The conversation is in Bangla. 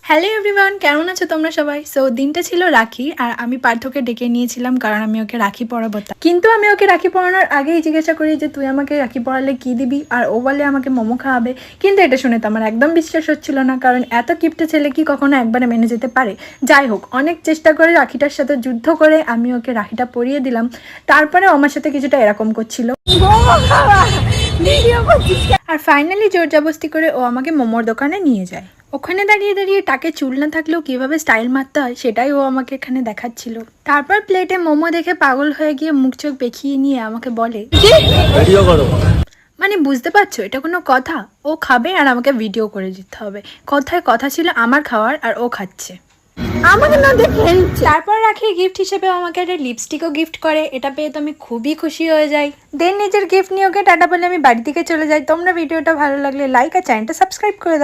হ্যালো এভরিওয়ান, কেমন আছো তোমরা সবাই? সো দিনটা ছিল রাখি, আর আমি পার্থকে ডেকে নিয়েছিলাম কারণ আমি ওকে রাখি পরাবো। কিন্তু আমি ওকে রাখি পরানোর আগেই জিজ্ঞাসা করি যে তুই আমাকে রাখি পরালে কি দিবি, আর ও বলে আমাকে মোমো খাওয়াবে। কিন্তু এটা শুনে তো আমার একদম বিশ্বাস হচ্ছিল না, কারণ এত কিপটে ছেলে কি কখনো একবারে মেনে যেতে পারে? যাই হোক, অনেক চেষ্টা করে রাখিটার সাথে যুদ্ধ করে আমি ওকে রাখিটা পরিয়ে দিলাম। তারপরে আমার সাথে কিছুটা এরকম করছিল, আর ফাইনালি জোর জবরদস্তি করে ও আমাকে মোমোর দোকানে নিয়ে যায়। ওখানে দাঁড়িয়ে দাঁড়িয়ে টাকে চুল না থাকলেও কিভাবে স্টাইল মারতে হয় সেটাই ও আমাকে এখানে দেখাচ্ছিল। তারপর প্লেটে মোমো দেখে পাগল হয়ে গিয়ে মুখ চোখ বেঁকিয়ে নিয়ে আমাকে বলে, মানে বুঝতে পারছো এটা কোনো কথা? ও খাবে আর আমাকে ভিডিও করে দিতে হবে। কথায় কথা ছিল আমার খাওয়ার, আর ও খাচ্ছে আমাকে না দেখে। তারপর রাখি গিফট হিসেবে আমাকে একটা লিপস্টিকও গিফট করে। এটা পেয়ে তো আমি খুবই খুশি হয়ে যাই। দেন নিজের গিফট নিয়ে ওকে টাটা বলে আমি বাড়ি থেকে চলে যাই। তোমরা ভিডিওটা ভালো লাগলে লাইক আর চ্যানেলটা সাবস্ক্রাইব করে দাও।